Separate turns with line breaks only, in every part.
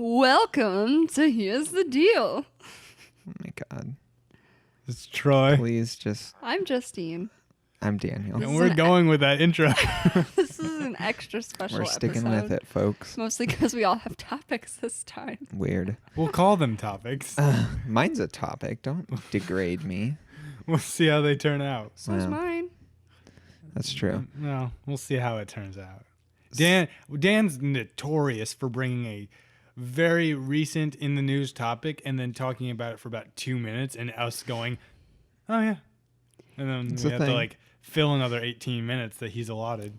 Welcome to Here's the Deal.
Oh my God.
It's Troy.
Please just...
I'm Justine.
I'm Daniel.
And we're going with that intro.
This is an extra special
We're sticking with it, folks.
Mostly because we all have topics this time.
Weird.
We'll call them topics.
Mine's a topic. Don't degrade me.
We'll see how they turn out.
So's
Wow.
mine.
That's true.
No, we'll see how it turns out. Dan's notorious for bringing a very recent in the news topic and then talking about it for about 2 minutes and us going, oh yeah. And then
It's
we
a
have to
thing.
like fill another 18 minutes that he's allotted.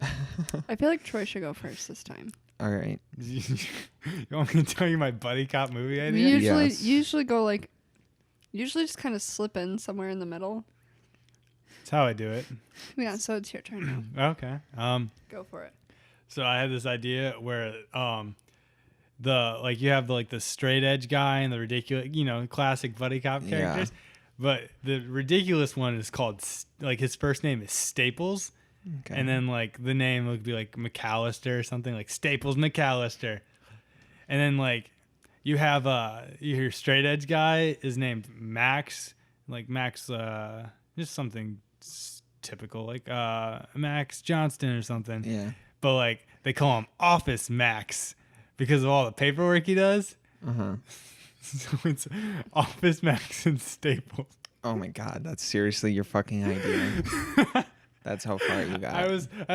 I feel like Troy should go first this time.
All right.
You want me to tell you my buddy cop movie
We
idea?
usually go like, just kind of slip in somewhere in the middle.
That's how I do it.
Yeah, so it's your turn now.
Okay.
Go for it.
So I had this idea where you have the straight edge guy and the ridiculous, classic buddy cop characters. But the ridiculous one is called his first name is Staples.
Okay.
And then the name would be like McAllister or something, like Staples McAllister. And then you have your straight edge guy is named Max, Max just something typical like Max Johnston or something.
Yeah.
But they call him Office Max because of all the paperwork he does.
Uh-huh.
So it's Office Max and Staples.
Oh my God. That's seriously your fucking idea. That's how far you got.
I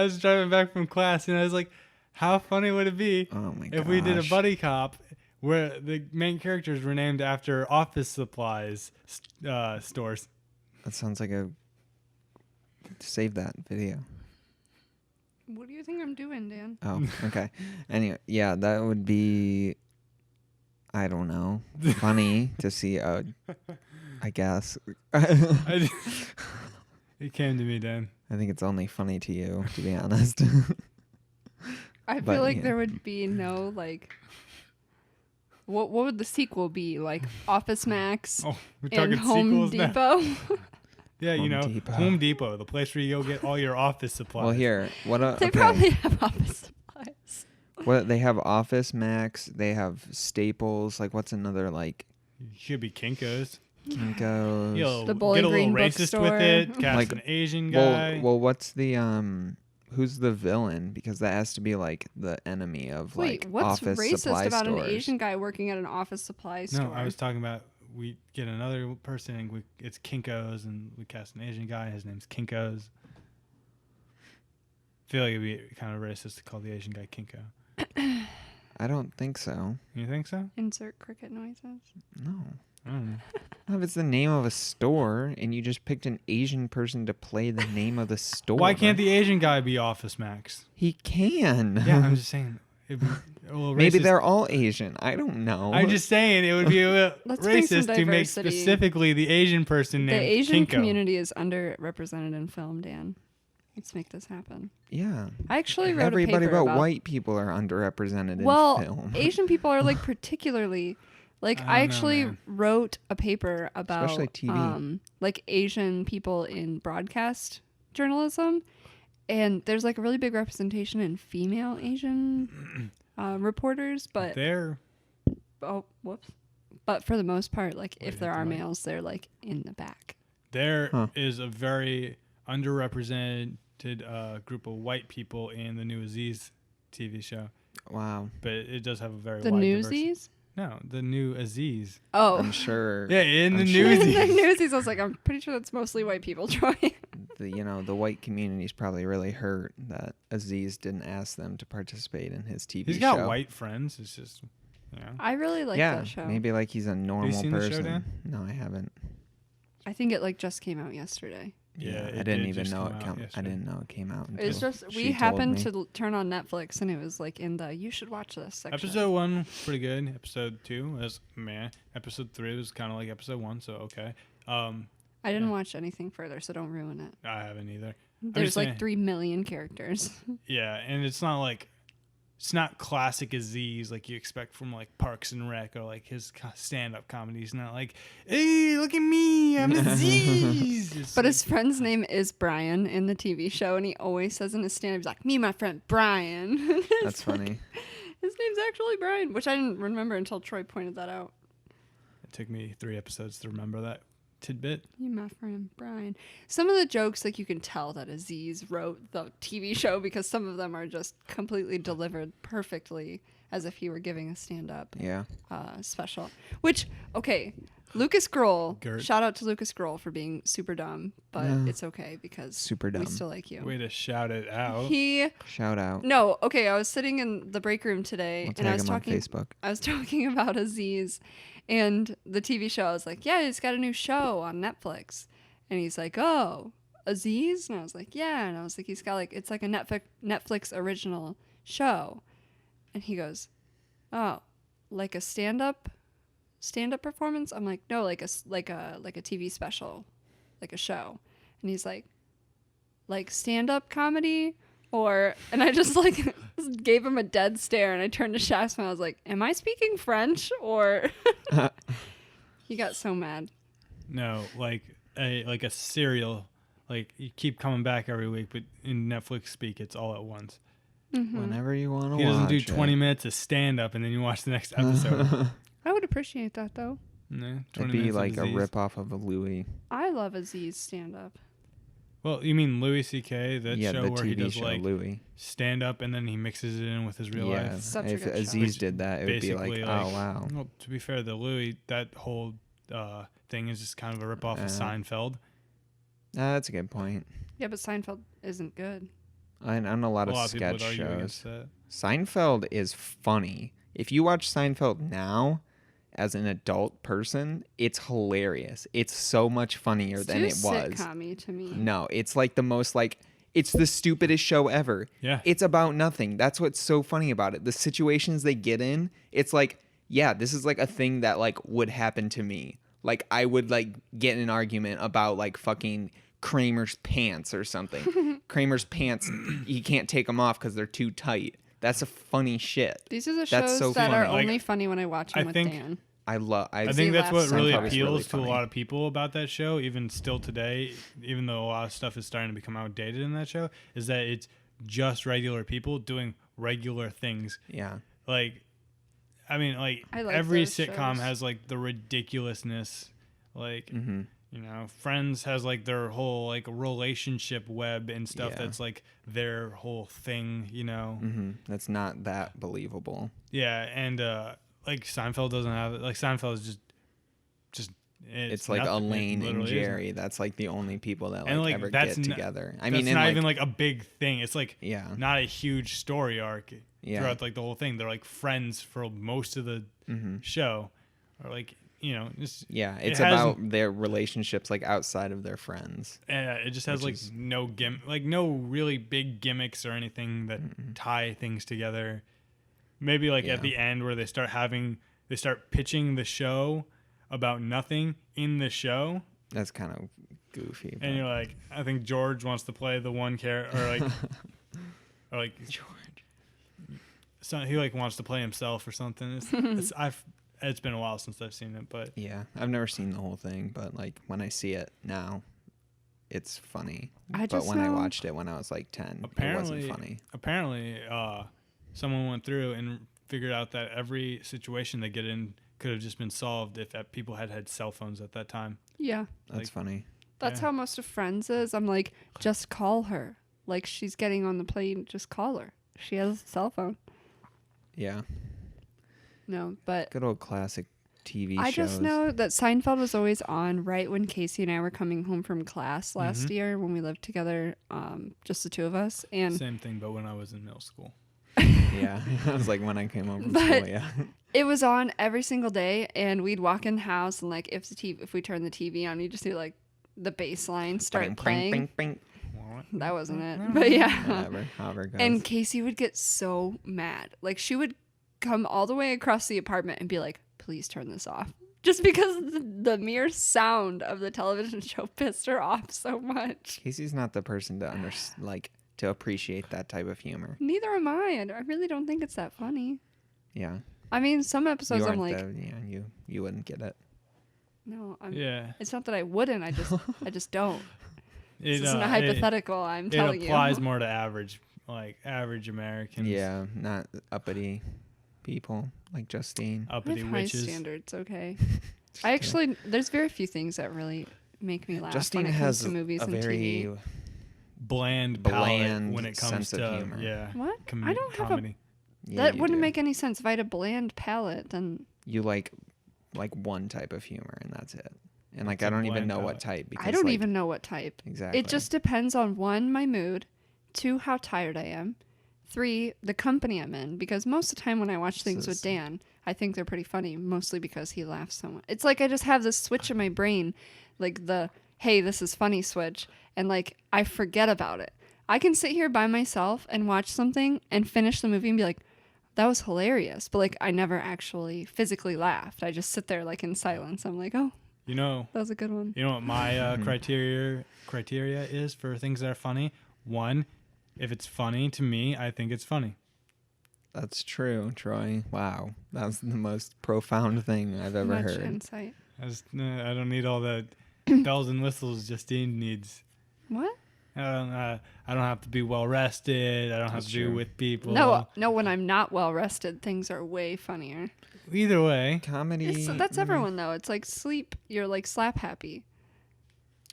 was driving back from class and I was like, how funny would it be if we did a buddy cop where the main characters were named after office supplies stores?
That sounds like save that video.
What do you think I'm doing, Dan?
Oh, okay. Anyway, yeah, that would be, I don't know, funny to see, I guess.
It came to me, Dan.
I think it's only funny to you, to be honest.
I
But,
feel like
yeah.
there would be no what would the sequel be? Like Office Max
Oh, we're
and
talking
Home
sequels now.
Depot?
Yeah,
Home Depot.
Home Depot, the place where you go get all your office supplies.
Well, here,
They probably have office supplies.
What they have Office Max, they have Staples. What's another
Should be Kinko's.
Kinko's?
You'll
The Bowling
get a little
Green
racist
bookstore.
with it. Cast an Asian guy.
Well, what's the who's the villain? Because that has to be the enemy of
Wait, what's
office
racist
supply
about
stores.
an Asian guy working at an office supply store?
No, I was talking about we get another person and it's Kinko's and we cast an Asian guy. His name's Kinko's. I feel like it'd be kind of racist to call the Asian guy Kinko.
I don't think so.
You think so?
Insert cricket noises.
No.
I don't know.
If it's the name of a store and you just picked an Asian person to play the name of the store.
Why can't the Asian guy be Office Max?
He can.
Yeah, I'm just saying. It'd be a little
Maybe
racist.
they're all Asian. I don't know.
I'm just saying it would be a little
Let's bring some
racist to make
diversity.
specifically the Asian person
The
named
Asian
Kinko.
community is underrepresented in film, Dan. Let's make this happen.
Yeah.
I actually wrote
Everybody
a paper
but white people are underrepresented in film.
Asian people are particularly
I don't
I
know,
actually
man.
wrote a paper about
Especially TV.
Asian people in broadcast journalism, and there's a really big representation in female Asian reporters, but
There.
whoops. But for the most part, if there are males, they're in the back.
There is a very underrepresented group of white people in the new Aziz TV show,
Wow.
but it does have a very
The
wide
Newsies?
diversity. No, the new Aziz.
Oh.
I'm sure.
Yeah, in the
I'm sure.
Newsies.
The Newsies, I was I'm pretty sure that's mostly white people, Troy.
The white community's probably really hurt that Aziz didn't ask them to participate in his TV
He's
show.
got white friends. It's just,
I really like
yeah,
that show.
maybe he's a normal
seen the show,
person.
Dan?
No, I haven't.
I think it just came out yesterday.
Yeah,
I
it
didn't
did
even
just
know
come
it
out
come. I
yesterday.
didn't know it came out. Until
It's just
she
we
told
happened
me.
to turn on Netflix and it was in the you should watch this section.
Episode 1, pretty good. Episode 2 was meh. Episode 3 was kind of like episode 1, so okay.
I didn't watch anything further, so don't ruin it.
I haven't either.
There's
just saying.
3 million characters.
Yeah, and it's not classic Aziz like you expect from Parks and Rec or his stand-up comedy. It's not hey, look at me, I'm Aziz. It's
But his friend's name is Brian in the TV show, and he always says in his stand-up, he's me and my friend Brian.
That's funny.
His his name's actually Brian, which I didn't remember until Troy pointed that out.
It took me 3 episodes to remember that tidbit.
You my friend Brian. Some of the jokes, like, you can tell that Aziz wrote the TV show because some of them are just completely delivered perfectly as if he were giving a stand-up
Yeah.
special. Which, okay, Lucas Grohl.
Gert.
Shout out to Lucas Grohl for being super dumb, but
Yeah.
it's okay because
Super
we
dumb.
still like you.
Way to shout it out.
Shout out.
No, okay, I was sitting in the break room today
We'll
and I
tag
was
him on
talking
Facebook.
I was talking about Aziz and the TV show. I was like, yeah, he's got a new show on Netflix. And he's like, oh, Aziz? And I was like, yeah. And I was like, he's got like, it's like a Netflix original show. And he goes, oh, like a stand-up performance? I'm like, no, like a TV special, like a show. And he's like stand-up comedy? And I just like gave him a dead stare, and I turned to Shasta and I was like, am I speaking French? Or he got so mad.
No, like a serial. Like you keep coming back every week, but in Netflix speak, it's all at once.
Mm-hmm.
Whenever you want to watch
He doesn't do
it.
20 minutes of stand up and then you watch the next episode.
I would appreciate that though.
No, 20
It'd be
minutes
like
of
a
Aziz.
rip-off of a Louis.
I love Aziz stand-up.
Well, you mean Louis C.K. That
Yeah,
show
the
where he
TV
does
show
like
Louis.
stand up and then he mixes it in with his real
Yeah,
life.
Such a
if
good show.
Aziz
Which
did that, it would be like,
basically,
oh wow.
Well, to be fair, the Louis, that whole thing is just kind of a rip off of Seinfeld.
That's a good point.
Yeah, but Seinfeld isn't good.
On a lot of
of people would
sketch
argue
shows,
against that.
Seinfeld is funny. If you watch Seinfeld now, as an adult person, it's hilarious. It's so much funnier
It's
than
too
it was.
sitcom-y to me.
No, it's like the most like it's the stupidest show ever.
Yeah.
It's about nothing. That's what's so funny about it. The situations they get in, it's like, yeah, this is like a thing that like would happen to me. Like I would like get in an argument about like fucking Kramer's pants or something. Kramer's pants, you can't take them off because they're too tight. That's a funny shit.
These are the
That's
shows
so
that are
funny. Like,
only funny when I watch them
I
with
think-
Dan.
I
I
See,
think that's what
last
really
Seinfeld is
appeals
really
to a
funny.
lot of people about that show, even still today, even though a lot of stuff is starting to become outdated in that show, is that it's just regular people doing regular things.
Yeah.
Like, I mean, like,
I like
every
those
sitcom
shows.
has like the ridiculousness. Like,
Mm-hmm.
you know, Friends has like their whole like relationship web and stuff
Yeah.
that's like their whole thing, you know?
Mm-hmm. That's not that believable.
Yeah. And, like Seinfeld doesn't have it. Like Seinfeld is just
It's like
nothing. It
Elaine and
literally
Jerry. That's like the only people that like,
And, like,
ever
that's
get
not-
together. I
That's
mean, in
not
like,
even like a big thing. It's like
yeah,
not a huge story arc
Yeah.
throughout like the whole thing. They're like friends for most of the
mm-hmm.
show, or like you know, just
Yeah, it's
has-
about their relationships like outside of their friends.
it just has
Which
like
is-
no really big gimmicks or anything that tie things together. Maybe like
Yeah.
at the end where they start pitching the show about nothing in the show.
That's kind of goofy.
And you're like, I think George wants to play the one character, or like
George.
so he like wants to play himself or something. It's been a while since I've seen it, but
Yeah, I've never seen the whole thing, but like when I see it now, it's funny.
I
But
just
when I
know-
watched it when I was like 10, it
apparently,
wasn't funny.
apparently, someone went through and figured out that every situation they get in could have just been solved if people had cell phones at that time.
Yeah.
That's
like-
funny.
That's
Yeah.
how most of Friends is. I'm like, just call her. Like, she's getting on the plane, just call her. She has a cell phone.
Yeah,
No, but
good old classic TV
I
shows.
just know that Seinfeld was always on right when Casey and I were coming home from class last
Mhm.
year when we lived together, just the two of us. And
Same thing, but when I was in middle school.
Yeah, I was like when I came home from
But-
school. Yeah,
it was on every single day. And we'd walk in the house, and like if we turned the TV on, you just hear like the bass line start
Bing,
playing.
bing, bing,
That wasn't it, but yeah.
Whatever, however it goes.
And Casey would get so mad. Like, she would come all the way across the apartment and be like, please turn this off. Just because the mere sound of the television show pissed her off so much.
Casey's not the person to to appreciate that type of humor.
Neither am I. I really don't think it's that funny.
Yeah,
I mean, some episodes
you
I'm
aren't
like,
you wouldn't get it.
no,
Yeah,
it's not that I wouldn't. I just don't. This isn't a
it-
hypothetical. I'm telling
It applies
you.
more to average Americans.
Yeah, not uppity. people like Justine.
I
Uppity
have high
witches.
standards, okay. I actually, there's very few things that really make me laugh
Justine
when it
has
comes to movies
a
and
very
TV.
Bland
bland
when it comes
sense
to
of humor.
yeah.
What? I don't have a-
comedy.
Yeah,
That
you
wouldn't
do.
make any sense. If I had a bland palate, then
You like one type of humor, and that's it. And like
What's
I
a
don't even
bland
know what
palate?
type. Because,
I don't
like,
even know what type.
exactly.
It just depends on 1, my mood, 2, how tired I am, 3, the company I'm in. Because most of the time when I watch things with Dan, I think they're pretty funny, mostly because he laughs so much. It's like I just have this switch in my brain, like the, hey, this is funny switch, and like I forget about it. I can sit here by myself and watch something and finish the movie and be like, that was hilarious. But like I never actually physically laughed. I just sit there like in silence. I'm like, oh,
You know,
that was a good one.
you know what my criteria is for things that are funny? 1, if it's funny to me, I think it's funny.
That's true, Troy. Wow, that's the most profound thing I've ever
Much
heard.
insight.
I don't need all the bells and whistles Justine needs.
What?
I don't have to be well rested. I don't have
That's
to be
true.
with people.
No, when I'm not well rested, things are way funnier.
Either way,
Comedy.
That's everyone though. It's like sleep. You're like slap happy.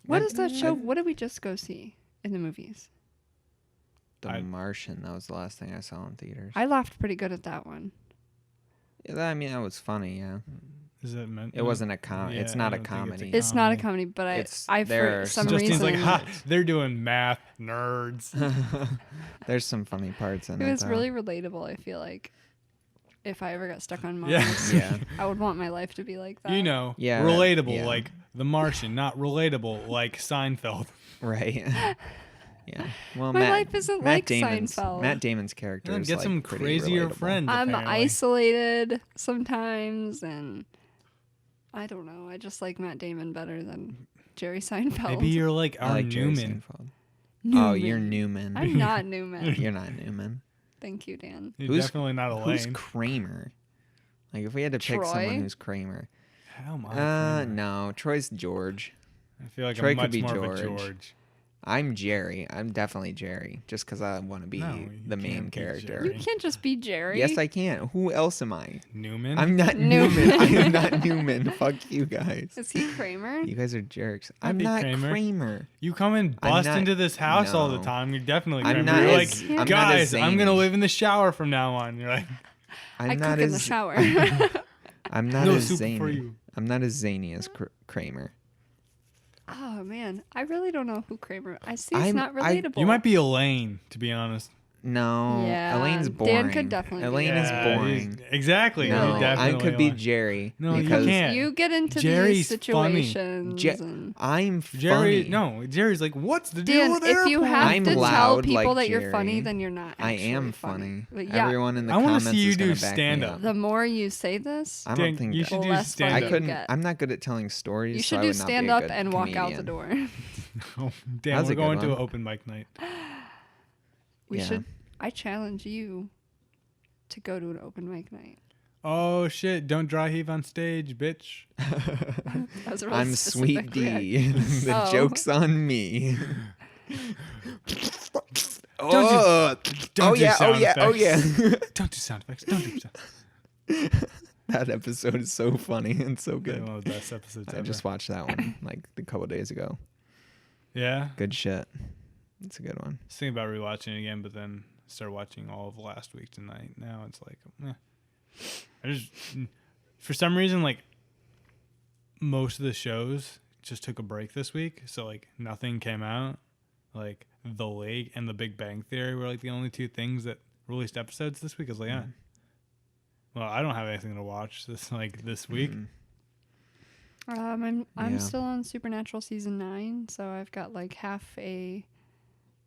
What is that show? What did we just go see in the movies?
The Martian. That was the last thing I saw in theaters.
I laughed pretty good at that one.
Yeah, I mean, that was funny. Yeah,
is it meant?
it wasn't a comedy.
Yeah,
it's not
I
a
don't think
comedy.
It's not a
Comedy.
comedy, but
It's-
I
there
for
are
some
Justine's
reason
like, ha, they're doing math, nerds.
There's some funny parts in it.
it was
though.
really relatable. I feel like if I ever got stuck on Mars,
Yeah.
Yeah.
I would want my life to be like that.
You know,
Yeah,
relatable
yeah.
like The Martian, not relatable like Seinfeld.
Right. Yeah. Well,
My life isn't like
Damon's,
Seinfeld.
Matt Damon's character
And
is
get
like
some
pretty
crazier
relatable.
friends.
I'm
apparently.
isolated sometimes, and I don't know. I just like Matt Damon better than Jerry Seinfeld.
Maybe you're like
I
our
like Jerry
Newman.
Seinfeld.
Newman.
Oh, you're Newman.
I'm not Newman.
You're not Newman.
Thank you, Dan.
You're definitely not
Who's
Elaine.
Kramer? Like, if we had to pick
Troy?
someone who's Kramer.
How am I? Kramer?
No. Troy's George.
I feel like
Troy
I'm
could
much
be
more of a
George.
George.
I'm Jerry. I'm definitely Jerry. Just because I want to be
No, you
the main
can't be
character.
You
Jerry.
can't just be Jerry.
Yes, I can. Who else am I?
Newman.
I'm not Newman. I am not Newman. Fuck you guys.
Is he Kramer?
You guys are jerks.
I'd
I'm
be
not
Kramer.
Kramer.
You come and
I'm
bust
not-
into this house all the
no.
time. You're definitely
I'm
Kramer.
not
You're
as-
like,
I'm not
guys,
as
I'm gonna
zany.
live in the shower from now on. You're like,
I'm
I
not
cook in the
as
shower.
I'm not
no
as
soup
zany.
for you.
I'm not as zany as Kramer.
Oh man, I really don't know who Kramer. I see it's
I'm-
not
I-
relatable.
You might be Elaine, to be honest.
No,
Yeah,
Elaine's
Dan
boring.
could definitely be
Elaine is
Yeah,
boring.
Exactly.
No,
You're
I
definitely
could be
Elaine.
Jerry.
No, you
because
can't.
You get into
Jerry's
these
funny.
situations. and
I'm
Jerry,
funny.
no, Jerry's like, what's the deal
Dan,
with
if you
airplanes?
have
I'm
to tell
loud
people
like
that you're funny,
Jerry.
then you're not.
I
Actually
am funny.
But yeah,
Everyone in the
I wanna
comments
see you
is gonna
do
back me
stand-up.
up.
the more you say this,
I
Dan,
don't think
you
that-
should
the
do
less
stand
I
funny
up.
you
couldn't.
get.
I'm not good at telling stories.
you
so
should
I
do
would not be
stand
a
up
good
and walk out the
comedian.
door.
Dan,
That's
we're
a good
going to
one.
an open mic night.
We
Yeah.
should. I challenge you to go to an open mic night.
Oh shit! Don't dry heave on stage, bitch.
That was a really
I'm Sweet
specific
D.
reaction.
The
Oh.
joke's on me.
Don't
oh,
Don't do
yeah, oh
sound
yeah, oh yeah.
effects. Don't do sound effects. Don't do sound.
That episode is so funny and so good.
One of the best episodes
I
ever.
just watched that one like a couple days ago.
Yeah.
Good shit. It's a good one.
I was thinking about rewatching it again, but then started watching all of last week tonight. Now it's like, I just, for some reason, like most of the shows just took a break this week, so like nothing came out. Like The League and The Big Bang Theory were like the only two things that released episodes this week. I was like, yeah. Well, I don't have anything to watch this week.
Mhm.
I'm
Yeah.
still on Supernatural season 9, so I've got like half a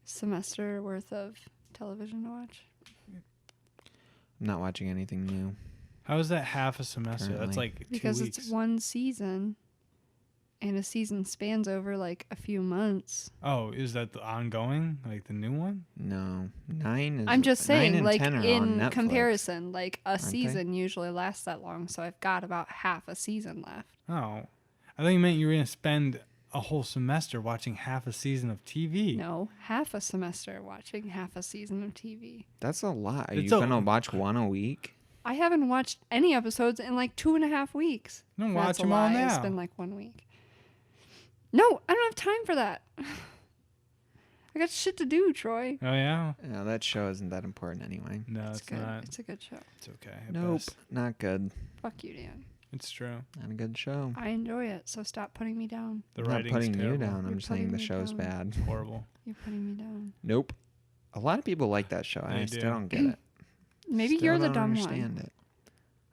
semester worth of television to watch.
I'm not watching anything new.
How is that half a semester? That's
Currently.
like 2
Because
weeks.
it's one season, and a season spans over like a few months.
Oh, is that the ongoing, like the new one?
No, 9 is.
I'm just
9
saying,
and
like
10 are on
in
Netflix.
comparison, like a
they?
season usually lasts that long, so I've got about half a season left.
Oh, I thought you meant you were gonna spend a whole semester watching half a season of TV.
No, half a semester watching half a season of TV.
That's a lot. Are
It's
you
a-
gonna watch one a week?
I haven't watched any episodes in like 2.5 weeks.
No,
That's
watch
a
them all
lie. It's
now.
been like 1 week. No, I don't have time for that. I got shit to do, Troy.
Oh yeah.
No, that show isn't that important anyway.
No,
It's
it's
good.
not.
It's a good show.
It's okay. at
Nope,
best.
not good.
Fuck you, Dan.
It's true.
Not a good show.
I enjoy it, so stop putting me down.
The
I'm not
writing's
putting
terrible.
you down.
You're
I'm just saying
putting
the
me
show's
down.
bad.
It's horrible.
You're putting me down.
Nope. A lot of people like that show. and
They
I
do.
still don't get it.
Maybe
Still
you're the
don't
dumb
understand
one.
it.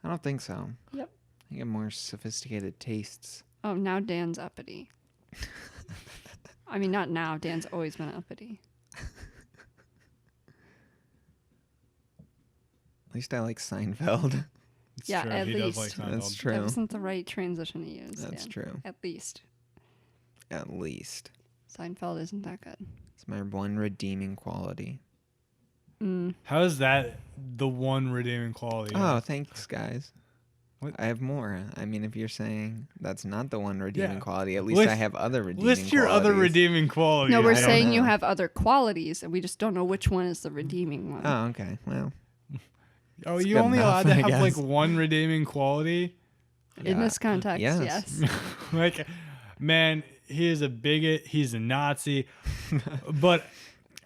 I don't think so.
Yep.
I get more sophisticated tastes.
Oh, now Dan's uppity. I mean, not now. Dan's always been uppity.
At least I like Seinfeld.
It's
Yeah,
true.
at
He does like
least.
Seinfeld.
That's true.
That wasn't the right transition to use.
That's
Dan.
true.
At least.
At least.
Seinfeld isn't that good.
It's my one redeeming quality.
How is that the one redeeming quality?
Oh, thanks, guys.
What?
I have more. I mean, if you're saying that's not the one redeeming
Yeah.
quality, at least
List-
I have other redeeming
List your
qualities.
other redeeming qualities.
No, we're
I don't
saying you
know.
have other qualities, and we just don't know which one is the redeeming one.
Oh, okay. Well,
Oh,
It's
you
good
only
enough,
allowed to
I
have like
guess.
one redeeming quality?
In
yeah.
this context,
Yes.
yes.
Like, man, he is a bigot. He's a Nazi. But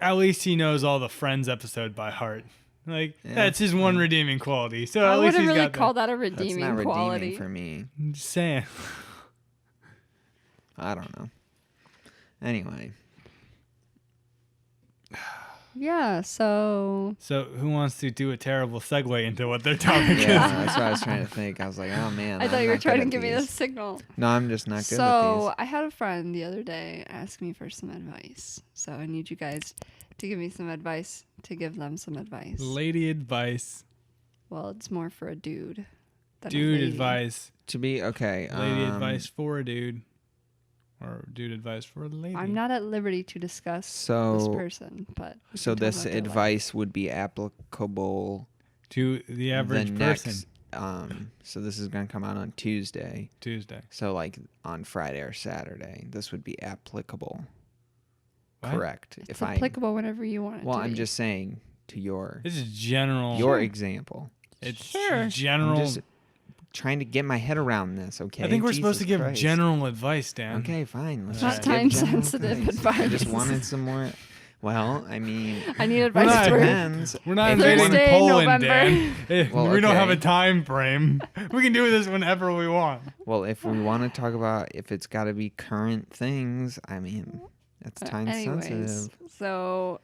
at least he knows all the Friends episode by heart. Like,
Yeah.
that's his one redeeming quality. So
I
at least
wouldn't
he's
really
got
call that a
that's
redeeming
not
quality.
redeeming for me.
I'm just saying.
I don't know. Anyway,
Yeah, so
So who wants to do a terrible segue into what their topic
yeah,
is?
that's what I was trying to think. I was like, oh man.
I thought
I'm
you were
not
trying
good
to
at
give me the
these.
signal.
No, I'm just not good
So
at
I had a friend the other day ask me for some advice. So I need you guys to give me some advice to give them some advice.
Lady advice.
Well, it's more for a dude. Than a
Dude
lady.
advice.
these. To be okay.
Lady advice for a dude. Or dude advice for a lady.
I'm not at liberty to discuss this
So
person, but we
so
can talk
this
about their life.
advice would be applicable
To the average
the
person.
next. So this is gonna come out on Tuesday.
Tuesday.
So like on Friday or Saturday, this would be applicable.
What?
Correct.
It's applicable whenever you want it
Well,
to
I'm
be.
just saying to your
This is general.
example.
It's
Sure.
general.
I'm just trying to get my head around this. Okay.
I think we're supposed to
Jesus
give
Christ.
general advice, Dan.
Okay, fine. Let's
Not
just give
time-sensitive
general advice. I just
advice.
wanted some more. Well, I mean,
I need
We're
advice
not-
it
for
depends.
We're not
If you
invading
wanna-
Thursday,
Poland,
November.
Dan.
Well,
We don't have a
okay.
time frame. We can do this whenever we want.
Well, if we want to talk about if it's got to be current things, I mean, that's time
Anyways,
sensitive.
so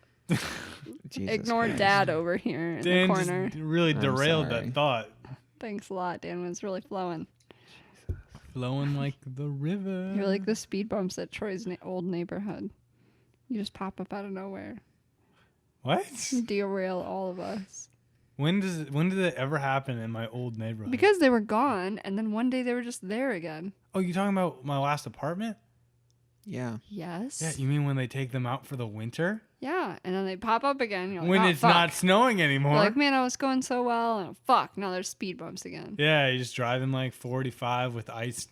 Jesus
ignore
Christ.
Dad over here in
Dan
the
just
corner.
really
I'm
derailed
sorry.
that thought.
Thanks a lot. Dan was really flowing.
Flowing like the river.
You're like the speed bumps at Troy's old neighborhood. You just pop up out of nowhere.
What?
You derail all of us.
When did it ever happen in my old neighborhood?
Because they were gone, and then one day they were just there again.
Oh, you talking about my last apartment?
Yeah.
Yes.
Yeah, you mean when they take them out for the winter?
Yeah, and then they pop up again. You're like,
When
oh,
it's
fuck.
not snowing anymore.
You're like, man, I was going so well, and fuck, now there's speed bumps again.
Yeah, you're just driving like 45 with ice.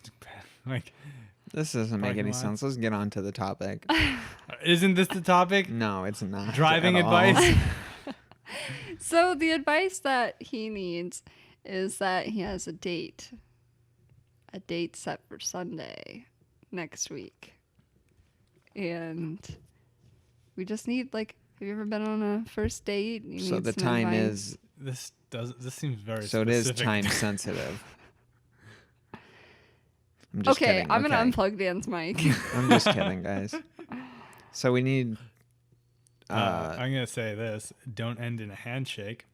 Like,
This doesn't make
Parking
any
lot.
sense. Let's get on to the topic.
isn't this the topic?
No, it's not.
Driving
at all.
advice?
So the advice that he needs is that he has a date set for Sunday next week. And we just need, like, have you ever been on a first date? You
So
need
the
some
time
advice.
is
This seems very
so it is
specific.
time sensitive. I'm just
Okay,
kidding.
I'm going to
okay.
unplug Dan's mic.
I'm just kidding, guys. So we need.
I'm gonna say this: don't end in a handshake.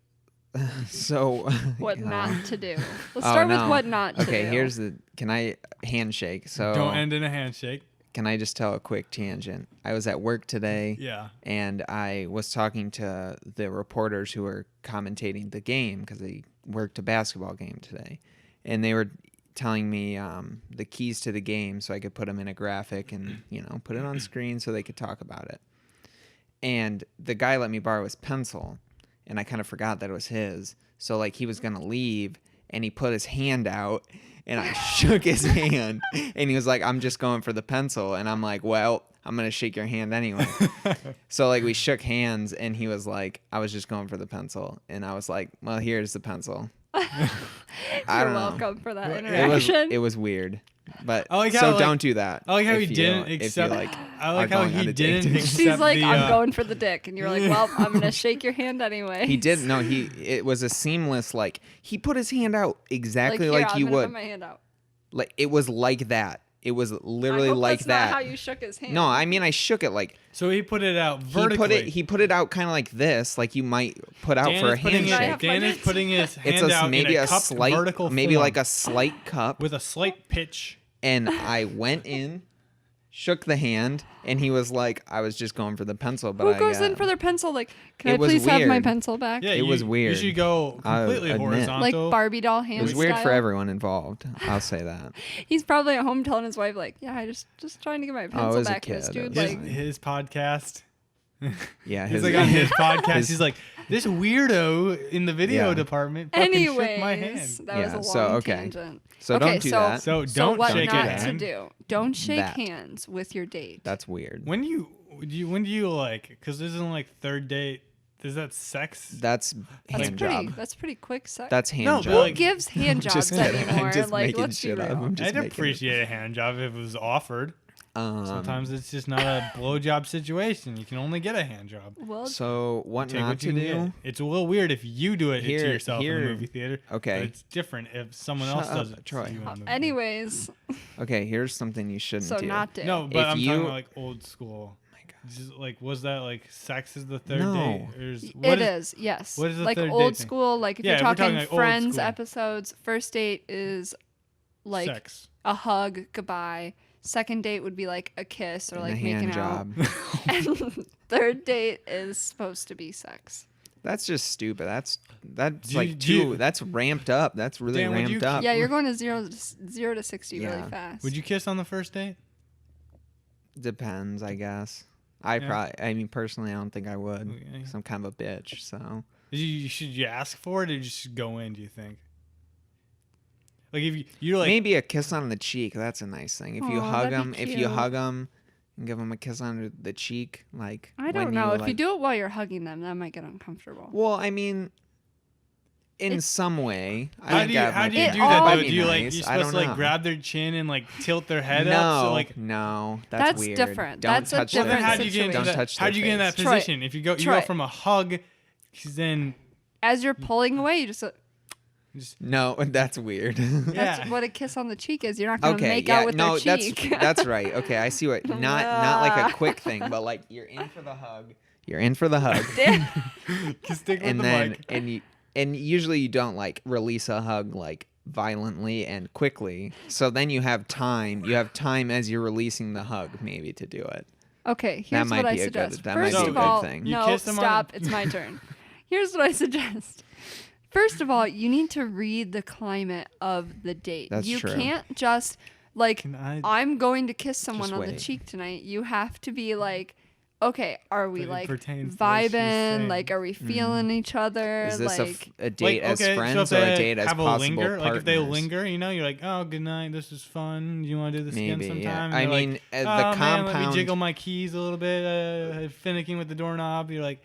So
What
yeah.
not to do. Let's
Oh,
start with
no.
what not to do.
Okay, here's the. Can I handshake? So
Don't end in a handshake.
can I just tell a quick tangent? I was at work today.
Yeah.
And I was talking to the reporters who were commentating the game because they worked a basketball game today, and they were telling me the keys to the game so I could put them in a graphic and put it on screen so they could talk about it. And the guy let me borrow his pencil, and I kind of forgot that it was his. So like he was gonna leave, and he put his hand out, and I shook his hand, and he was like, "I'm just going for the pencil," and I'm like, "Well, I'm gonna shake your hand anyway." So like we shook hands, and he was like, "I was just going for the pencil," and I was like, "Well, here's the pencil." I
You're
don't know.
welcome for that
Well,
interaction.
It was weird. But
I like how,
so
like-
don't do that.
I like how he
if you-
didn't
if you,
accept. I
are
like how
going on
he
a date.
didn't accept
She's like,
the.
I'm going for the dick, and you're like, well, I'm gonna shake your hand anyway.
He did no. It was a seamless like he put his hand out exactly
Here,
like
I'm
you
gonna
would.
Put my hand out.
Like it was like that. It was literally
I hope
like
that's
that.
Not how you shook his hand.
No, I mean I shook it like
So he put it out vertically.
he put it out kind of like this, like you might put out for a handshake.
Can I have
Dan
my
is putting his
It's
hand out
maybe
in a cupped
slight,
vertical
maybe
form
like a slight cup.
with a slight pitch.
And I went in, shook the hand, and he was like, I was just going for the pencil, but
Who goes in for their pencil? Like, can I
It was
please have my
weird.
pencil back?
Yeah,
It was
You
weird.
should go
I'll
completely
admit.
horizontal.
Like Barbie doll
It
hand
was weird for
style?
everyone involved. I'll say that.
He's probably at home telling his wife, like, yeah, I just trying to get my pencil
as a
back. And this
kid,
dude,
it was
his,
like,
his podcast.
Yeah,
He's like on his podcast.
his-
He's like, this weirdo in the video
Yeah.
department fucking shook my
anyways,
hand.
that was
Yeah,
a
so,
long
okay.
tangent.
So
Okay,
don't do
so-
that.
So
So
don't
what
shake
not
a
to
hand.
do? Don't shake
That.
hands with your date.
That's weird.
When do you like? Because this isn't like third date. Is that sex?
That's hand job.
That's pretty quick sex.
That's hand
No, but
job.
Who
like-
gives hand
Just
jobs
kidding.
anymore?
I'm just
Like,
making
let's be
shit up.
real.
I'm just
I'd
making it.
appreciate a hand job if it was offered. Sometimes it's just not a blowjob situation. You can only get a hand job.
Well,
So what
Take
not
what
to
you can
do?
get. It's a little weird if you do it to
Here-
yourself in
here-
the movie theater.
Okay.
But it's different if someone
Shut
else does
up,
it.
Troy.
To you in the movie
anyways,
Okay, here's something you shouldn't
so
do.
not do.
theater. No, but
If
I'm
you-
talking about like old school.
my God.
Just like, was that like sex is the third
No.
date? Or
It is, yes.
what is the
like
third date
old
thing?
school, like if
Yeah,
you're
if we're
talking,
talking like old
Friends
school.
episodes, first date is like
sex.
a hug, goodbye. Second date would be like a kiss or
And
like
a hand
making
job.
out. And third date is supposed to be sex.
That's just stupid. That's
Do
like
you-
too.
do you-
That's ramped up. That's really
Dan, would you
ramped up.
Yeah, you're going to 0 to 60 really
Yeah.
fast.
Would you kiss on the first date?
Depends, I guess.
Yeah.
I mean, personally, I don't think I would.
Okay.
'Cause I'm kind of a bitch. So
Should you ask for it or just go in? Do you think? Like if you're like
maybe a kiss on the cheek. That's a nice thing. If you
Aw,
hug
that'd
them,
be
if you
cute.
hug them, and give them a kiss on the cheek, like
I
when
don't know. If you
like-
do it while you're hugging them, that might get uncomfortable.
Well, I mean, in
It's-
some way. I
how
think
do you
that
how
might
do
be-
you
It
do
all-
that?
might
Though?
be
Do you like
nice.
you're
I
supposed
don't
to like
know.
grab their chin and like tilt their head
no,
up? So like
no,
That's
weird.
different.
Don't
That's a
touch
well,
their
then how
different
do you
face.
get into
Don't
that?
touch
How
their
do you get in that
face.
Troy,
position? If you go
Troy.
from a hug, 'cause then
As you're pulling away, you just
No, that's weird.
that's
yeah.
what a kiss on the cheek is. You're not going to
Okay,
make
yeah,
out with
no,
their cheek.
that's right. Okay, I see what. Not like a quick thing, but like you're in for the hug. You're in for the hug,
Stick with
and
the
then
mic.
and usually you don't like release a hug like violently and quickly. So then you have time. You have time as you're releasing the hug, maybe to do it.
Okay, here's
might
what I
be a good-
suggest.
that might
First
be a
of
good
all,
thing.
You
no,
kiss them on-
stop. It's my turn. Here's what I suggest. First of all, you need to read the climate of the date.
That's
you
true.
can't just like
Can I-
I'm going to kiss someone
Just
on the
wait.
cheek tonight. You have to be like, okay, are we
But it
like
pertains to what she's
vibing?
saying.
Like, are we feeling each other?
Is this
like,
a date as
so
friends
if
or
they
a date as
have
possible
a linger,
partners?
like if they linger, you know, you're like, oh, good night, this is fun. You want to do this
Maybe,
again
yeah.
sometime?
I
And they're
mean,
like,
the
oh, man, let me
compound-
jiggle my keys a little bit, finicking with the doorknob. You're like,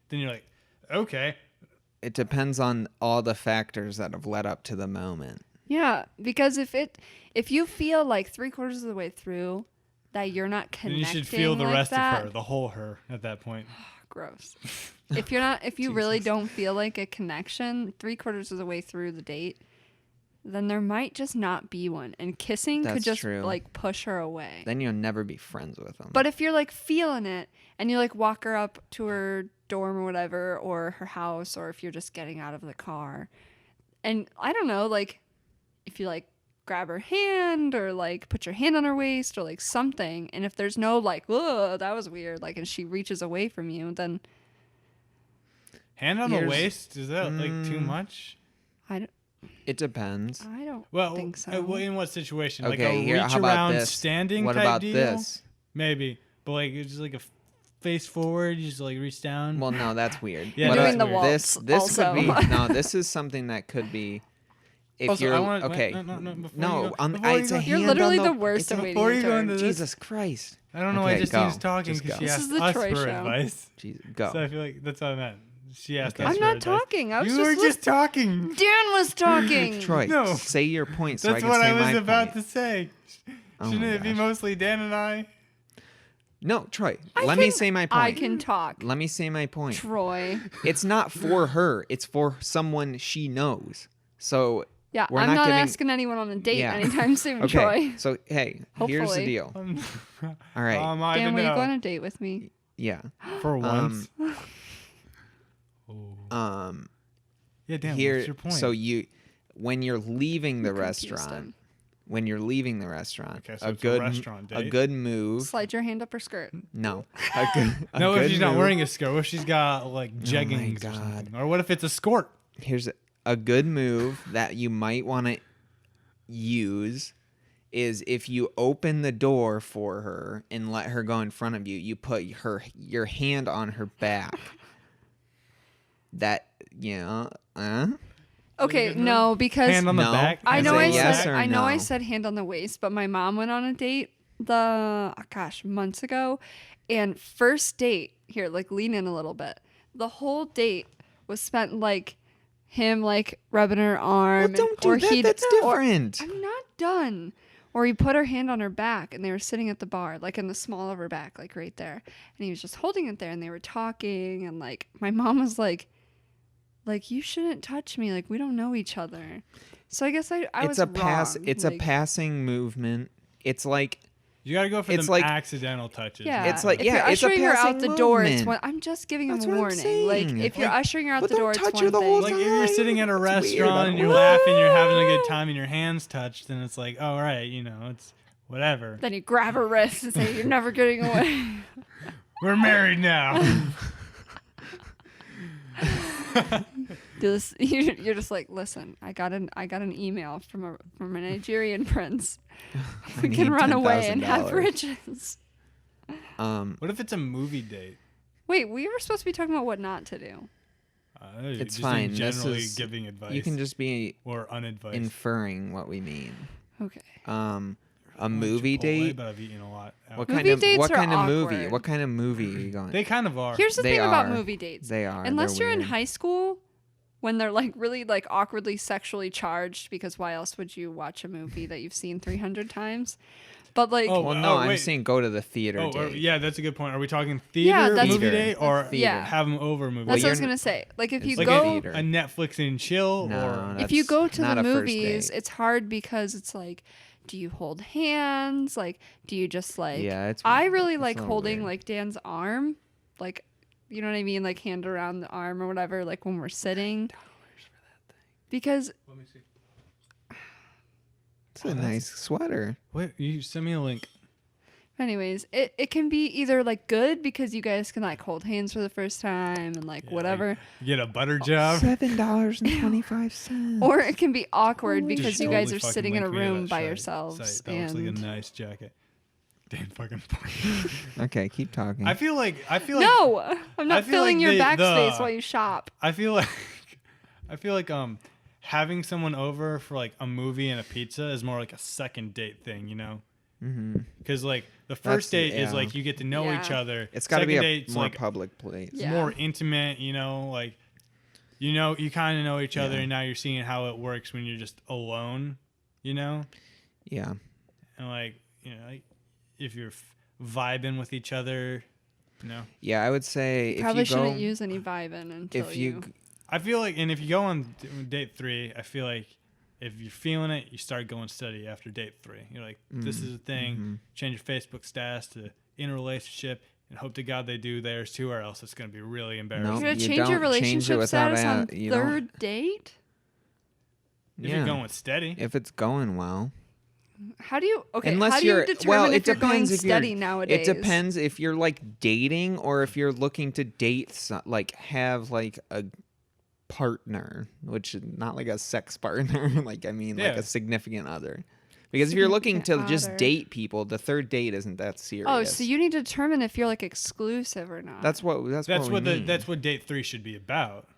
then you're like, okay.
It depends on all the factors that have led up to the moment.
yeah, because if you feel like 3/4 of the way through that you're not
Then
connecting,
you should feel the
like
rest
that,
of her, the whole her at that point.
gross. If you really don't feel like a connection 3/4 of the way through the date, then there might just not be one, and kissing could
That's
just
true.
like push her away.
Then you'll never be friends with them.
But if you're like feeling it and you like walk her up to her dorm or whatever, or her house, or if you're just getting out of the car, and I don't know, like if you like grab her hand or like put your hand on her waist or like something, and if there's no like, whoa, that was weird, like, and she reaches away from you, then
Hand on the
Here's-
waist, is that like too much?
it depends.
I don't
Well,
think so.
well, in what situation? Like
Okay,
a
here.
reach
How about
around
this?
standing
What
type
about
deal?
this?
Maybe, but like it's just like a face forward. You just like reach down.
Well, no, that's weird.
Yeah,
What
that's
Doing the
weird.
waltz
This
also.
could be no. This is something that could be. If
Also,
you're
I wanna-
okay,
no, before you
no,
go-
on,
before you
it's
go-
a
You're
hand
literally
on
the worst
it's
at
a-
waiting
before
your
you go
turn.
into this-
Jesus Christ!
I don't know why
Okay,
Justine's
go.
talking
Just
because
go.
she
This
asked
is the
us
Troy
for
show.
advice.
Jeez, go.
So I feel like that's what I meant. She asked
Okay.
us
I'm
for
not
advice.
talking. I was
You
just
were just talking.
Dan was talking.
Troy,
No.
say your point so I
That's
can
what
say
I was
my
about
point.
to say.
Oh
Shouldn't
my
it be
gosh.
mostly Dan and I?
No, Troy,
I
let me
can-
say my point.
I can talk.
Let me say my point.
Troy.
It's not for her. It's for someone she knows. So
Yeah,
we're
I'm not
giving...
asking anyone on a date
Yeah.
anytime soon,
Okay,
Troy.
so hey, here's the
Hopefully.
deal. All right.
I
Dan,
don't
will you
know.
go on a date with me?
Yeah.
For once. Yeah, Dan,
Here,
what's your point?
so when you're leaving the
You confused
restaurant,
him.
Okay, so
a
it's a
good
restaurant
a
date.
good move.
Slide your hand up her skirt.
No, a
No, if
good
she's not
move-
wearing a skirt, what if she's got like jeggings or
God.
something? Or what if it's a skirt?
Here's a good move that you might want to use is if you open the door for her and let her go in front of you, you put your hand on her back. That
Okay,
good
no, because
Hand on the
No.
back?
I
Is
know
it
I
yes
said
or
I know I
no?
said hand on the waist, but my mom went on a date months ago, and first date here, like lean in a little bit. The whole date was spent like him like rubbing her arm.
Well, don't
or
do that.
he'd-
That's
or-
different.
I'm not done. Or he put her hand on her back, and they were sitting at the bar, like in the small of her back, like right there, and he was just holding it there, and they were talking, and like my mom was like you shouldn't touch me, like we don't know each other. So I guess I
It's
was
a
wrong.
It's a
like,
passing movement. It's like
You got to go for
It's
the
like-
accidental touches.
Yeah,
It's like-
if
yeah,
you're
it's a
ushering her out
passing
the door, it's
movement.
I'm just giving
That's
him a
what I'm
warning. Like
saying.
if you're
Like,
ushering her out
but
the door,
don't
it's
touch her
one
the whole
thing.
Like if you're
time.
sitting at a
It's weird.
restaurant and you're laughing, you're having a good time, and your hands touched, then it's like, all right, it's whatever.
Then you grab her wrist and say, "You're never getting away."
We're married now.
You're just like, listen. I got an email from a Nigerian prince. We
need
can run away and have
$10,000.
riches.
What if it's a movie date?
Wait, we were supposed to be talking about what not to do.
It's
just
fine.
In
This
generally
is-
giving advice.
You can just be
or unadvised.
inferring what we mean.
Okay.
A movie
Chipotle,
date.
But I've eaten a lot. out.
What
Movie
kind of
dates
what
are
kind of movie?
awkward.
What kind of movie are you going?
They kind of are.
Here's the
They
thing about
are.
movie dates.
They are.
Unless
They're
you're in
weird.
high school, when they're like really like awkwardly sexually charged, because why else would you watch a movie that you've seen 300 times? But like,
Oh,
Well, no, I'm
wait.
saying go to the theater
Oh,
date.
yeah, that's a good point. Are we talking theater
Yeah, that's-
movie
Theater.
date or
Theater.
Yeah.
have them over movie?
that's what I was
you're-
gonna say. Like if you
it's
like
go,
theater.
a Netflix and chill,
No,
or
no.
if you
That's
go to
not
the
a first
movies,
date.
it's hard because it's like, do you hold hands? Like, do you just like?
Yeah, it's.
I really
it's a
like
little
holding
weird.
like Dan's arm, like, you know what I mean, like hand around the arm or whatever, like when we're sitting. Because
Let me see.
It's a nice sweater.
Wait, you send me a link.
anyways, it can be either like good because you guys can like hold hands for the first time and like
Yeah,
whatever,
You get a butter job.
$7.25.
or it can be awkward because
Just
you guys
totally
are
fucking
sting in a
link me to
room
that
by
site.
yourselves.
That looks like a
And
nice jacket. Dan fucking.
Okay, keep talking.
I feel like.
no, I'm not
feel
filling
like
your
the-
backspace
the-
while you shop.
I feel like. Having someone over for like a movie and a pizza is more like a second date thing,
Mm-hmm.
Because like the
That's-
first date is
yeah.
like you get to know
Yeah.
each other.
It's got to be
Second
a
date's
more
like
public place.
Yeah.
more intimate, like you kind of know each other,
Yeah.
and now you're seeing how it works when you're just alone,
Yeah.
and like if you're vibing with each other,
Yeah, I would say
Probably
if you go,
shouldn't use any vibing until
if you
I feel like, and if you go on date 3, I feel like if you're feeling it, you start going steady after date 3. You're like, this is a thing. Change your Facebook status to in a relationship, and hope to God they do theirs too, or else it's gonna be really embarrassing.
No.
you're gonna
you
change your
don't change it
relationship
without
status on
you don't-
third date.
If
yeah,
you're going steady,
if it's going well.
How do you
Unless
how do you
you're
determine
well,
if
it
you're going
depends if
steady
you're.
nowadays?
It depends if you're like dating or if you're looking to date, like have like a partner, which is not like a sex partner, like I mean like
Yeah.
a significant other. Because if you're looking to
Significant
just
other.
date people, the third date isn't that serious.
Oh, so you need to determine if you're like exclusive or not.
That's what
that's
we
what
mean.
that's what date 3 should be about.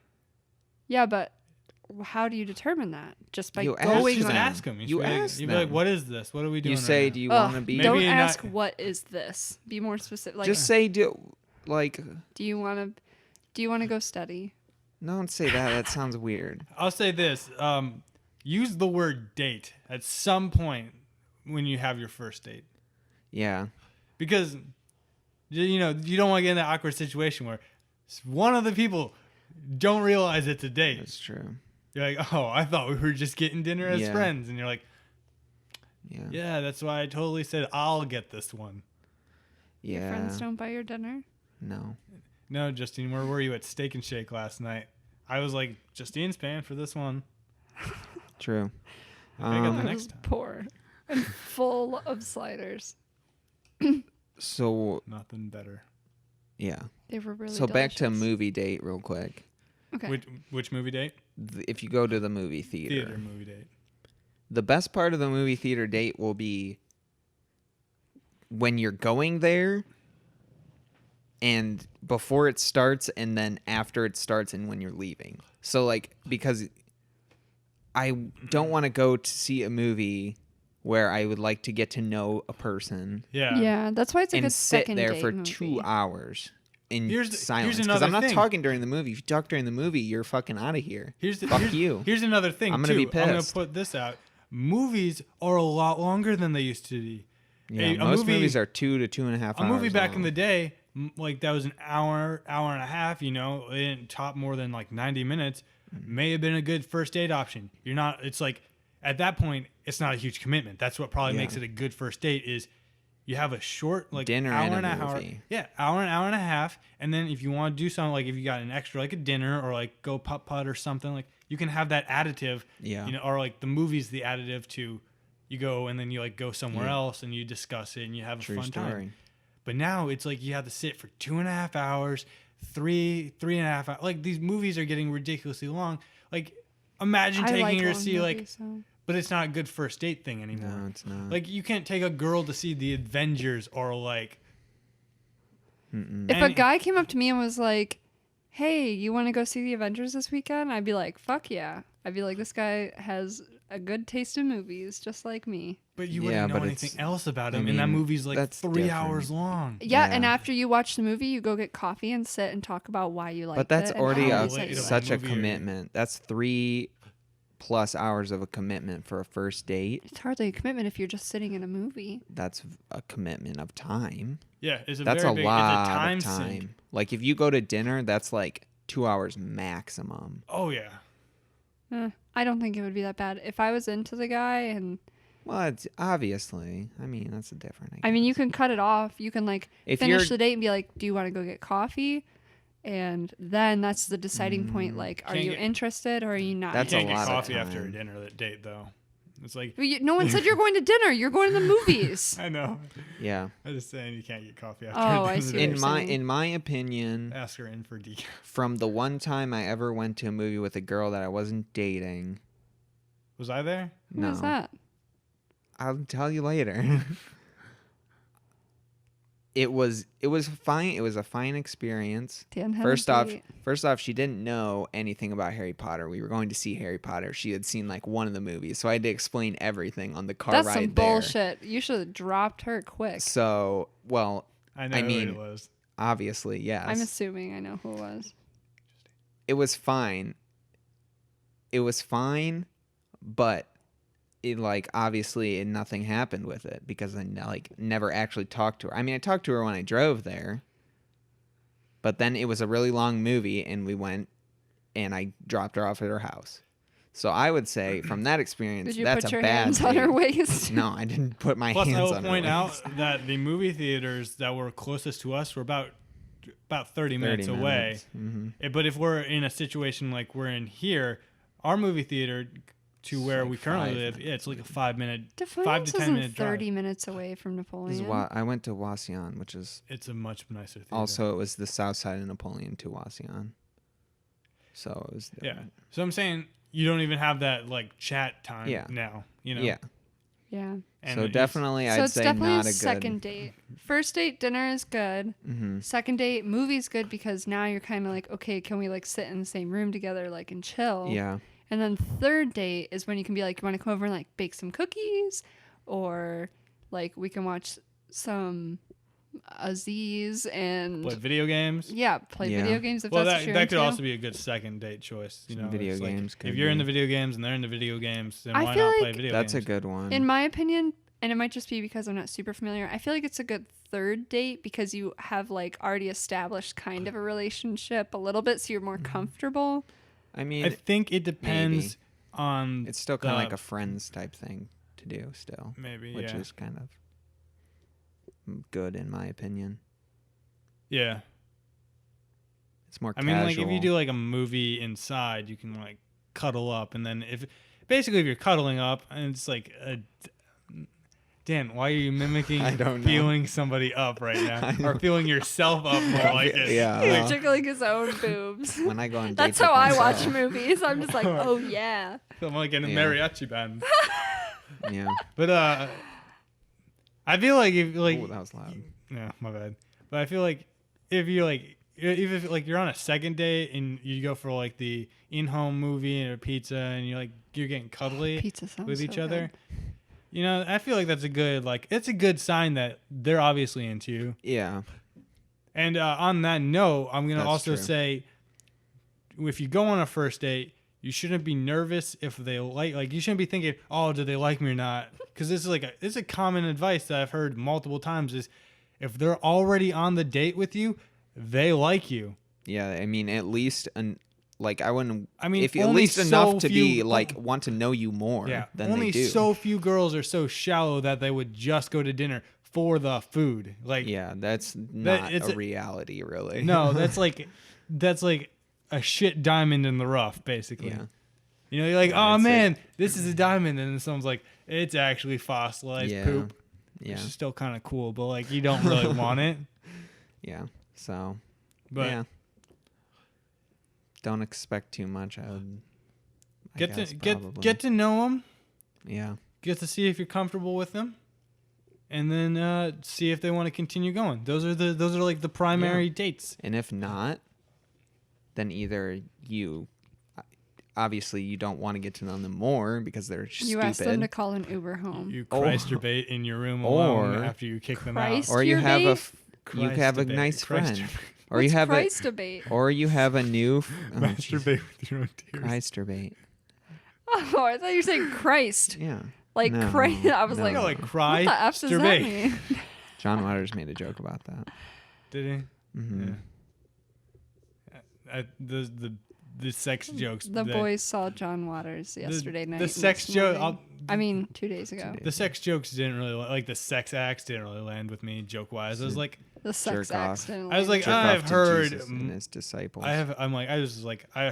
yeah, but how do you determine that? Just by
You ask
going
Just
them.
on.
ask them.
You ask
You'd be like,
them.
what is this? What are we doing?
You say,
right
do you
Ugh,
want to be?
Maybe
don't
you're
ask
not-
what is this. Be more specific. Like,
Just say do like
do you want to go steady?
Don't say that. That sounds weird.
I'll say this. Use the word date at some point when you have your first date.
Yeah.
Because, you don't want to get in that awkward situation where one of the people don't realize it's a date.
That's true.
You're like, oh, I thought we were just getting dinner as friends. And you're like, yeah, that's why I totally said I'll get this one.
Yeah.
Your friends don't buy your dinner?
No.
No, Justine, where were you at Steak and Shake last night? I was like, Justine's paying for this one.
True.
I got the
I
next
was
time.
poor and full of sliders.
So
Nothing better.
yeah.
They were really
So back to
delicious.
movie date real quick.
Okay.
Which movie date?
If you go to the movie
Theater movie date.
the best part of the movie theater date will be when you're going there and before it starts and then after it starts and when you're leaving. So like, because I don't want to go to see a movie where I would like to get to know a person
Yeah.
Yeah, that's why it's a
and
good
sit
second
there
date
for
movie.
2 hours in
Here's
silence. Because
another
I'm not
thing.
talking during the movie. If you talk during the movie, you're fucking out of here. Fuck you.
Here's another thing,
I'm gonna
too.
be
I'm going to
pissed.
put this out. Movies are a lot longer than they used to be.
Yeah, most movies are 2 to 2.5 hours.
A movie back in
long.
the day, like that was an hour and a half, it didn't top more than like 90 minutes, may have been a good first date option. It's like, at that point, it's not a huge commitment. That's what probably makes it a good first date is you have a short, like
Dinner
hour
and a
hour.
movie.
Yeah, hour and a half. And then if you want to do something, like if you got an extra, like a dinner or like go putt-putt or something, like you can have that additive, or like the movie's the additive to you go and then you like go somewhere else and you discuss it and you have a fun time. But now it's like you have to sit for 2.5 hours, three and a half hours. Like these movies are getting ridiculously long. Like imagine
I
taking
like
her to
long
see
movies, so.
but it's not a good first date thing anymore.
No, it's not.
Like you can't take a girl to see the Avengers or like.
If a guy came up to me and was like, hey, you want to go see the Avengers this weekend? I'd be like, fuck yeah. I'd be like, this guy has a good taste in movies, just like me.
But you wouldn't know
but
anything else about him,
I
and that
mean,
movie's like
that's
3
different.
hours long.
Yeah,
Yeah.
and after you watch the movie, you go get coffee and sit and talk about why you like it.
But that's
and
already
how
a-
it set you
Relatable.
up.
such a
movie or-
commitment. That's 3+ hours of a commitment for a first date.
It's hardly a commitment if you're just sitting in a movie.
That's a commitment of time.
Yeah, it's a
That's
very
a
big,
lot
it's a time
of time.
sink.
Like if you go to dinner, that's like 2 hours maximum.
Oh yeah.
I don't think it would be that bad. If I was into the guy and
Well, it's obviously. I mean, that's a different.
I mean, you can cut it off. You can like
If
finish
you're-
the date and be like, do you want to go get coffee? And then that's the deciding point. Like, are
Can't
you
get-
interested or are you not?
That's
You
a
can't get
lot of
coffee after a
time.
dinner date though. It's like
Well, no one said you're going to dinner. You're going to the movies.
I know.
Yeah.
I'm just saying you can't get coffee after
Oh,
a
I
dinner
see
date.
what
In
you're
my
saying.
in my opinion,
Ask her in for decaf.
from the one time I ever went to a movie with a girl that I wasn't dating.
Was I there?
Who
No.
is that?
I'll tell you later. It was fine. It was a fine experience.
Dan had a
First off,
date.
she didn't know anything about Harry Potter. We were going to see Harry Potter. She had seen like one of the movies, so I had to explain everything on the car
That's
ride
some
there.
bullshit. You should have dropped her quick.
So, well,
I know
I
who
mean,
it was.
obviously, yes.
I'm assuming I know who it was.
It was fine. It was fine, but it like obviously nothing happened with it because I like never actually talked to her. I mean, I talked to her when I drove there, but then it was a really long movie and we went and I dropped her off at her house. So I would say from that experience,
Did you
that's
put
a
your
bad
hands on her
date.
waist?
No, I didn't put my
Plus, I
hands
will
on her
point
waist.
out that the movie theaters that were closest to us were about 30 minutes away.
Mm-hmm.
But if we're in a situation like we're in here, our movie theater to where
like
we currently
5
live,
minutes.
yeah, it's like a 5 minute,
Defiance
5 to 10
isn't
minute drive.
30 minutes away from
This
Napoleon.
is why I went to Wasion, which is
It's a much nicer theater.
also it was the south side of Napoleon to Wasion. So it was
yeah.
different.
So I'm saying you don't even have that like chat time
Yeah.
now. You know.
Yeah.
Yeah.
And
So
it's-
definitely,
So
I'd
it's
say
definitely
not
a
a
second
good.
date. First date, dinner is good.
Mm-hmm.
Second date, movie's good because now you're kind of like, okay, can we like sit in the same room together, like and chill?
Yeah.
And then third date is when you can be like, you want to come over and like bake some cookies, or like we can watch some Aziz and
Play video games.
play
Yeah.
video games if
Well,
that's what you're
that could
into.
also be a good second date choice. You know,
Video
It's like,
games could
if you're
be.
into video games and they're into video games, then
I
why
feel
not play
like
video
That's
games?
a good one.
In my opinion, and it might just be because I'm not super familiar, I feel like it's a good third date because you have like already established kind of a relationship a little bit, so you're more comfortable.
I mean,
I think it depends
maybe.
on.
it's still kind of
the-
like a friends type thing to do still,
maybe,
which
yeah.
is kind of good in my opinion.
Yeah.
It's more
I
casual.
mean, like if you do like a movie inside, you can like cuddle up, and then if you're cuddling up, and it's like Dan, why are you mimicking
I don't know.
feeling somebody up right now, or feeling yourself up more like it?
Yeah.
You're
well,
tickling his own boobs.
when I go on
That's
dates with
how I watch
myself-
movies. I'm just like, oh yeah.
I'm like in a
Yeah.
mariachi band.
Yeah.
But I feel like if like
Oh, that was loud.
yeah, my bad. But I feel like if you like even if like you're on a second date and you go for like the in-home movie and a pizza and you're getting cuddly
Pizza sounds
with
so
each other,
good.
you know, I feel like that's a good it's a good sign that they're obviously into you.
Yeah.
And on that note, I'm gonna
That's
also
true.
say, if you go on a first date, you shouldn't be nervous if they like you shouldn't be thinking, oh, do they like me or not? Because this is this is a common advice that I've heard multiple times is if they're already on the date with you, they like you.
Yeah. I mean, at least I wouldn't.
I mean,
if at
only
least enough to be
few-
like want to know you more
Yeah,
than
only
they do.
so few girls are so shallow that they would just go to dinner for the food. Like,
Yeah, that's not
it's
a
a-
reality, really.
no, that's like a shit diamond in the rough, basically.
Yeah.
You know, you're like,
Yeah,
oh
it's
man, this is a diamond, and then someone's like, it's actually fossilized
Yeah.
poop,
Yeah.
which is still kind of cool, but like you don't really want it.
Yeah. So.
But
yeah. Don't expect too much. I would. I
get
guess,
to
probably.
get to know them,
Yeah.
get to see if you're comfortable with them, and then see if they want to continue going. Those are like the primary dates.
And if not, then either you. Obviously, you don't want to get to know them more because they're
You
stupid.
asked them to call an Uber home.
You
Or-
Christ-erbate in your room alone
or-
after you kick them
Christ-
out.
or you have a
Masturbate?
you have a
Christ-erbate,
nice friend,
Christ-erbate.
or you
What's
have
Christ debate?
or you have a new
Masturbate with your own tears.
Christ-erbate.
Oh, I thought you were saying Christ.
Yeah.
Like
No,
Christ. I was
no.
like,
You know, like
what the F does that
Christ-erbate.
mean?
John Waters made a joke about that.
Did he?
Hmm.
Yeah. The sex jokes.
The
that-
boys saw John Waters yesterday night.
The
and
sex
this
joke.
morning. I mean, 2 days ago.
days.
The sex jokes didn't really like the sex acts didn't really land with me joke wise. I was like,
The sex
Jerk off.
accident.
I was like,
Jerk off
I've
to
heard.
Jesus and his disciples.
I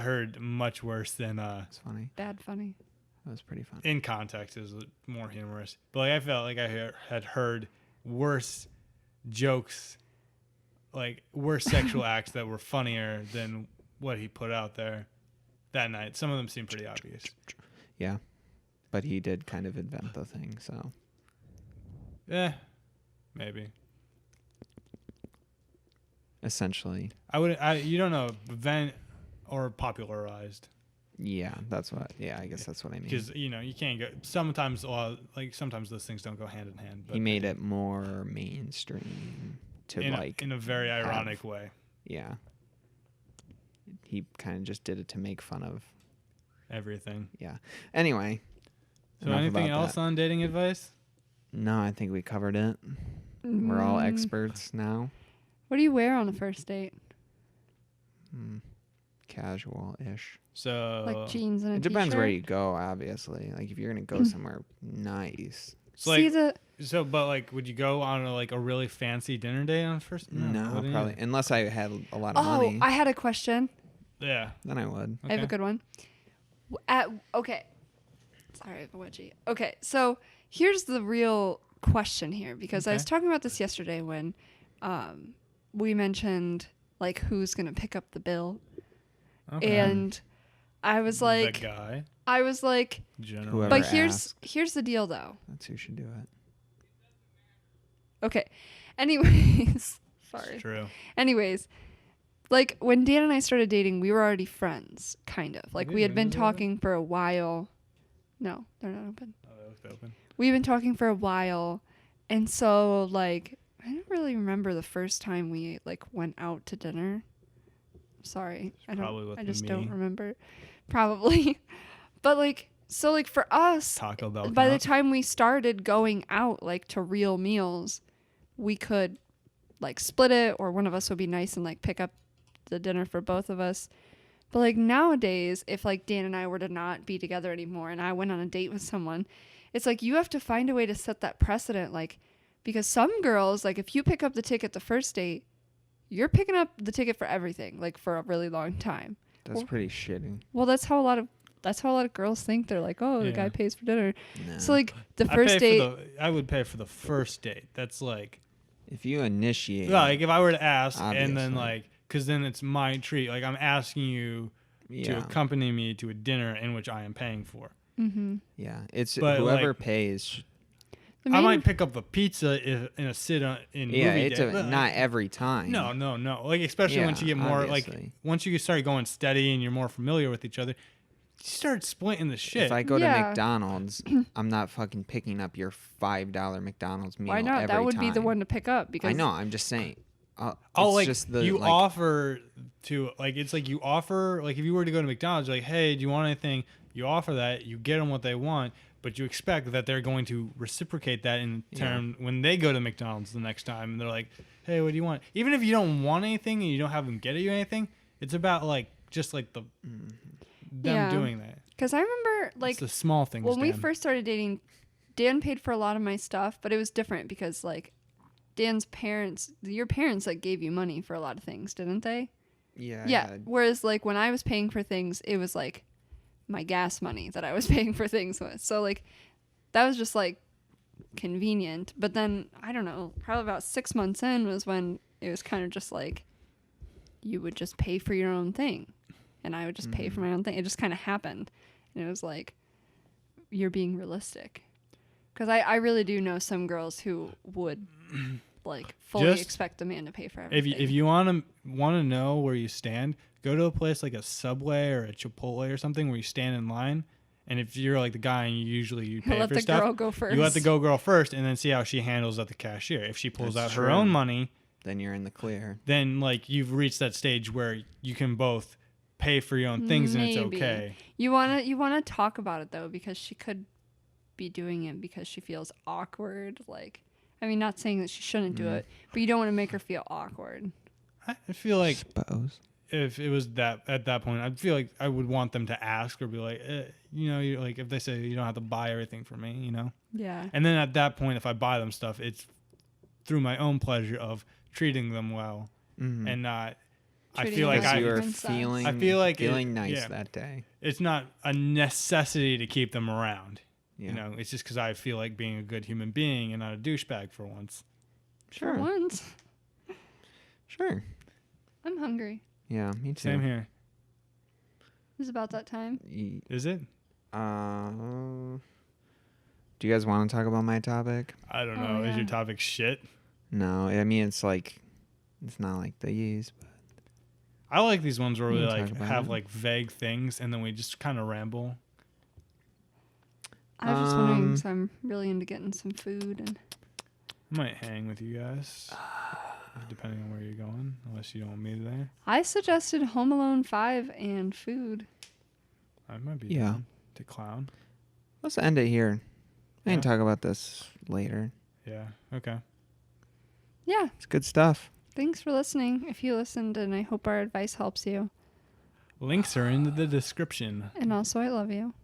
heard much worse than
It's funny.
bad funny.
That was pretty funny.
in context is more humorous. But like I felt like I had heard worse jokes, like worse sexual acts that were funnier than what he put out there that night. Some of them seemed pretty obvious.
Yeah. But he did kind of invent the thing, so.
Yeah, maybe.
Essentially.
You don't know, invent or popularized.
Yeah, that's what. Yeah, I guess that's what I mean.
Because you know you can't go. Sometimes those things don't go hand in hand. But
He made it more mainstream to
in a very ironic way.
Yeah. He kind of just did it to make fun of.
Everything.
Yeah. Anyway.
So
enough
anything
about
else
that.
on dating advice?
No, I think we covered it. We're all experts now.
What do you wear on a first date?
Casual-ish.
So
Like jeans and a
It depends where
t-shirt?
you go, obviously. Like if you're gonna go somewhere nice.
So
See
like,
the
but like, would you go on a really fancy dinner date on first?
No,
wouldn't you?
probably unless I had a lot of
Oh,
money.
I had a question.
Yeah.
Then I would.
I have a
Okay.
good one. Okay. Sorry, I have a wedgie. Okay, so here's the real question here because I was
Okay.
talking about this yesterday when we mentioned like who's gonna pick up the bill,
Okay.
and I was like,
the guy. General.
Whoever
but
asked.
here's the deal though.
That's who should do it.
Okay. Anyways, sorry.
True.
Anyways, like when Dan and I started dating, we were already friends, kind of. Like we had been talking for a while. No, they're not open.
Oh, that looked open.
We've been talking for a while, and so like I don't don't really remember the first time we like went out to dinner. Sorry, I just don't remember. Probably. But like, so like for us,
Taco Bell.
by the time we started going out like to real meals, we could like split it, or one of us would be nice and like pick up the dinner for both of us. But like nowadays, if like Dan and I were to not be together anymore and I went on a date with someone, it's like you have to find a way to set that precedent. Like, because some girls, like if you pick up the ticket the first date, you're picking up the ticket for everything, like for a really long time.
That's pretty shitty.
Well, that's how a lot of girls think. They're like, oh, the guy pays for dinner.
No.
So like the first date,
I would pay for the first date. That's like,
if you initiate,
like if I were to ask,
obviously.
and then like, because then it's my treat. Like I'm asking you to accompany me to a dinner in which I am paying for.
mm-hmm.
Yeah, it's
But,
whoever
like,
pays.
I might pick up a pizza in a movie date.
Not every time.
No. Like especially once you get more
obviously.
like once you start going steady and you're more familiar with each other, you start splitting the shit.
If I go to McDonald's, I'm not fucking picking up your $5 McDonald's meal.
Why not?
Every
That would be the
time.
one to pick up because
I know. I'm just saying.
Like
just the,
you
like,
offer to like it's like you offer like if you were to go to McDonald's, you're like, hey, do you want anything? You offer that, you get them what they want, but you expect that they're going to reciprocate that in turn when they go to McDonald's the next time, and they're like, hey, what do you want? Even if you don't want anything and you don't have them get you anything, it's about like just like them doing that.
Because I remember like
it's the small things.
when we first started dating, Dan paid for a lot of my stuff, but it was different because like Dan's parents, your parents like gave you money for a lot of things, didn't they?
Yeah.
Yeah. Whereas like when I was paying for things, it was like my gas money that I was paying for things with. So like that was just like convenient. But then I don't know, probably about 6 months in was when it was kind of just like you would just pay for your own thing and I would just pay for my own thing. It just kind of happened. And it was like, you're being realistic. Because I really do know some girls who would like fully expect the man to pay for everything.
If you want to know where you stand, go to a place like a Subway or a Chipotle or something where you stand in line. And if you're like the guy and you pay
let
for
the
stuff,
girl go first.
you let the girl first and then see how she handles at the cashier. If she pulls
That's
out her
true.
own money,
Then you're in the clear.
then like you've reached that stage where you can both pay for your own things and it's
Maybe.
okay.
You wanna talk about it though, because she could be doing it because she feels awkward. Like, I mean, not saying that she shouldn't do it, but you don't want to make her feel awkward.
I feel like
Suppose.
if it was that at that point, I'd feel like I would want them to ask or be like, you like if they say you don't have to buy everything for me,
Yeah.
And then at that point, if I buy them stuff, it's through my own pleasure of treating them well and not.
Treating
I feel like
them
you were
princess.
feeling.
I feel like
feeling nice that day.
It's not a necessity to keep them around.
Yeah.
It's just because I feel like being a good human being and not a douchebag for once.
For once.
Sure.
I'm hungry.
Yeah, me too.
Same here.
It's about that time.
Is it?
Do you guys want to talk about my topic?
I don't
Oh,
know. Is
yeah.
your topic shit?
No, I mean it's not like these, but
I like these ones where we
can talk
like
about
have
it.
like vague things and then we just kind of ramble.
I was just wondering because I'm really into getting some food and
I might hang with you guys, depending on where you're going, unless you don't want me there.
I suggested Home Alone 5 and food.
I might be
Yeah.
down to clown.
let's end it here. We can
Yeah.
talk about this later.
Yeah. Okay.
Yeah.
It's good stuff.
Thanks for listening. If you listened, and I hope our advice helps you.
Links are in the description.
And also, I love you.